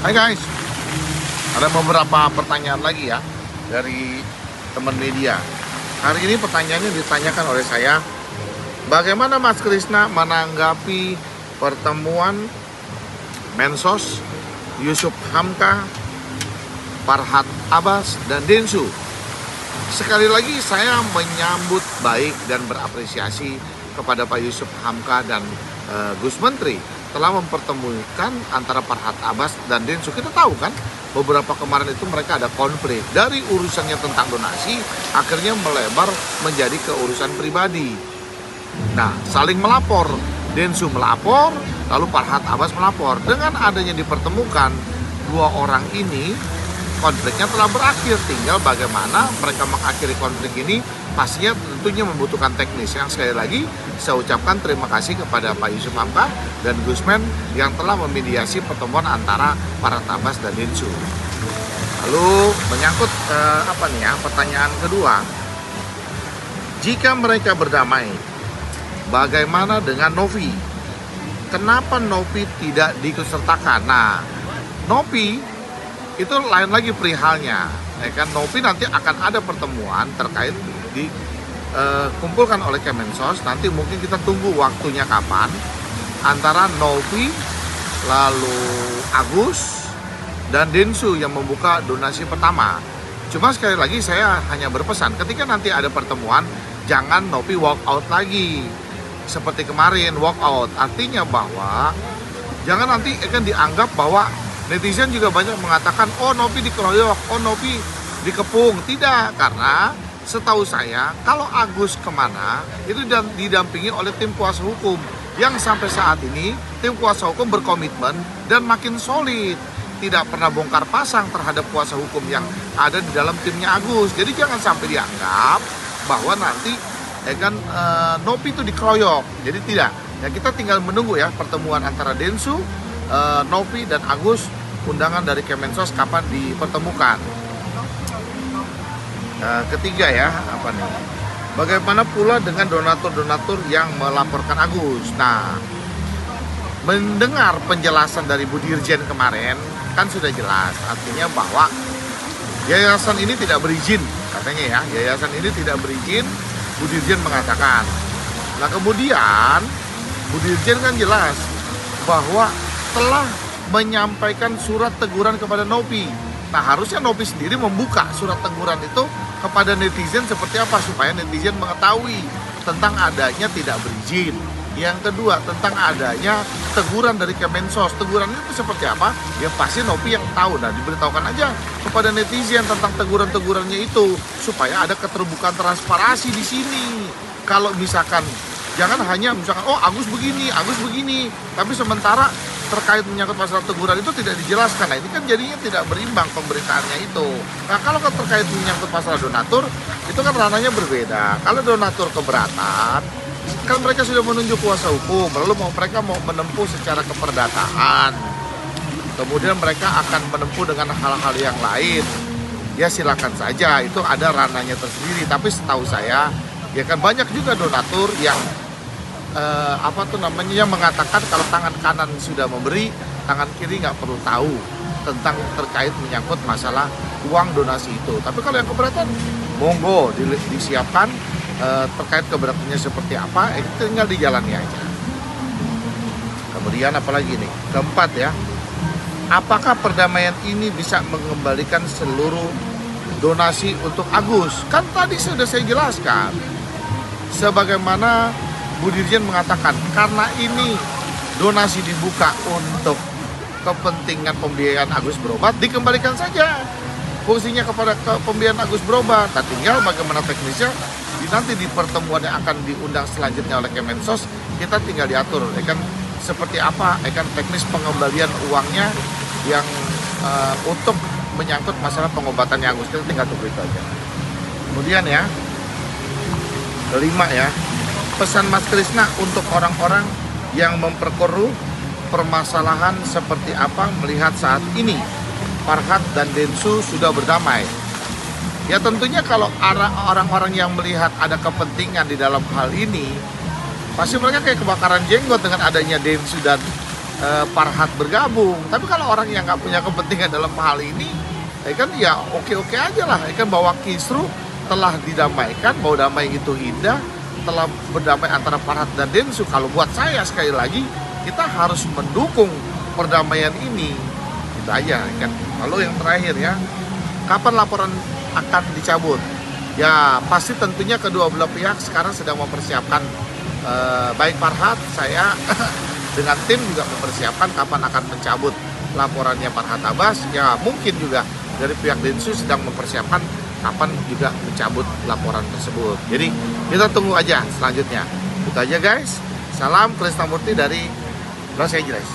Hai guys, ada beberapa pertanyaan lagi ya dari teman media. Hari ini pertanyaannya ditanyakan oleh saya, bagaimana Mas Krisna menanggapi pertemuan Mensos, Yusuf Hamka, Farhad Abbas, dan Densu? Sekali lagi saya menyambut baik dan berapresiasi kepada Pak Yusuf Hamka dan Gus Menteri telah mempertemukan antara Farhad Abbas dan Densu. Kita tahu kan, beberapa kemarin itu mereka ada konflik. Dari urusannya tentang donasi, akhirnya melebar menjadi keurusan pribadi. Nah, saling melapor. Densu melapor, lalu Farhad Abbas melapor. Dengan adanya dipertemukan dua orang ini, konfliknya telah berakhir. Tinggal bagaimana mereka mengakhiri konflik ini, pastinya tentunya membutuhkan teknis. Yang sekali lagi saya ucapkan terima kasih kepada Pak Yusuf Hamka dan Gus Men yang telah memediasi pertemuan antara Farhad Abbas dan Densu. Lalu menyangkut pertanyaan kedua, jika mereka berdamai, bagaimana dengan Novi? Kenapa Novi tidak diikutsertakan? Nah, Novi itu lain lagi perihalnya, ya kan? Novi nanti akan ada pertemuan terkait dikumpulkan oleh Kemensos. Nanti mungkin kita tunggu waktunya kapan, antara Novi, lalu Agus, dan Densu yang membuka donasi pertama. Cuma sekali lagi saya hanya berpesan, ketika nanti ada pertemuan, jangan Novi walk out lagi seperti kemarin walk out. Artinya bahwa jangan nanti akan dianggap bahwa netizen juga banyak mengatakan, oh Novi dikeroyok, oh Novi dikepung. Tidak, karena setahu saya kalau Agus kemana itu didampingi oleh tim kuasa hukum yang sampai saat ini tim kuasa hukum berkomitmen dan makin solid, tidak pernah bongkar pasang terhadap kuasa hukum yang ada di dalam timnya Agus. Jadi jangan sampai dianggap bahwa nanti Novi itu dikeroyok. Jadi tidak. Ya, kita tinggal menunggu ya pertemuan antara Densu, Novi, dan Agus. Undangan dari Kemensos kapan dipertemukan. Ketiga ya, bagaimana pula dengan donatur-donatur yang melaporkan Agus? Nah, mendengar penjelasan dari Bu Dirjen kemarin kan sudah jelas, artinya bahwa yayasan ini tidak berizin, katanya ya, yayasan ini tidak berizin. Bu Dirjen mengatakan. Nah, kemudian Bu Dirjen kan jelas bahwa telah menyampaikan surat teguran kepada Novi. Nah, harusnya Novi sendiri membuka surat teguran itu kepada netizen seperti apa, supaya netizen mengetahui tentang adanya tidak berizin. Yang kedua, tentang adanya teguran dari Kemensos. Teguran itu seperti apa? Ya pasti Novi yang tahu. Nah, diberitahukan aja kepada netizen tentang teguran-tegurannya itu, supaya ada keterbukaan, transparansi di sini. Kalau misalkan jangan hanya misalkan, oh Agus begini, tapi sementara terkait menyangkut masalah teguran itu tidak dijelaskan. Nah, ini kan jadinya tidak berimbang pemberitaannya itu. Nah, kalau terkait menyangkut masalah donatur, itu kan ranahnya berbeda. Kalau donatur keberatan, kan mereka sudah menunjuk kuasa hukum, lalu mereka mau menempuh secara keperdataan. Kemudian mereka akan menempuh dengan hal-hal yang lain. Ya silakan saja, itu ada ranahnya tersendiri. Tapi setahu saya, ya kan banyak juga donatur yang yang mengatakan kalau tangan kanan sudah memberi, tangan kiri nggak perlu tahu tentang terkait menyangkut masalah uang donasi itu. Tapi kalau yang keberatan, monggo disiapkan terkait keberatannya seperti apa, itu tinggal dijalani aja. Kemudian apalagi nih, keempat ya, apakah perdamaian ini bisa mengembalikan seluruh donasi untuk Agus? Kan tadi sudah saya jelaskan, sebagaimana Bu Dirjen mengatakan, karena ini donasi dibuka untuk kepentingan pembiayaan Agus berobat, dikembalikan saja fungsinya kepada pembiayaan Agus berobat. Nah, tinggal bagaimana teknisnya nanti di pertemuan yang akan diundang selanjutnya oleh Kemensos, kita tinggal diatur kan seperti apa kan teknis pengembalian uangnya yang untuk menyangkut masalah pengobatan Agus. Kita tinggal tunggu itu aja. Kemudian ya, kelima ya, pesan Mas Krisna untuk orang-orang yang memperkeruh permasalahan seperti apa melihat saat ini Farhad dan Densu sudah berdamai. Ya tentunya kalau orang-orang yang melihat ada kepentingan di dalam hal ini, pasti mereka kayak kebakaran jenggot dengan adanya Densu dan Farhad bergabung. Tapi kalau orang yang nggak punya kepentingan dalam hal ini, kan ya oke-oke aja lah. Kan bahwa kisruh telah didamaikan, bahwa damai itu indah, telah berdamai antara Farhad dan Densu. Kalau buat saya sekali lagi, kita harus mendukung perdamaian ini. Itu aja kan. Lalu yang terakhir ya, kapan laporan akan dicabut? Ya pasti tentunya kedua belah pihak sekarang sedang mempersiapkan, baik Farhad, saya dengan tim juga mempersiapkan kapan akan mencabut laporannya Farhad Abbas. Ya mungkin juga dari pihak Densus sedang mempersiapkan kapan juga mencabut laporan tersebut. Jadi kita tunggu aja selanjutnya. Itu aja guys. Salam Krisnamurti dari Los Angeles.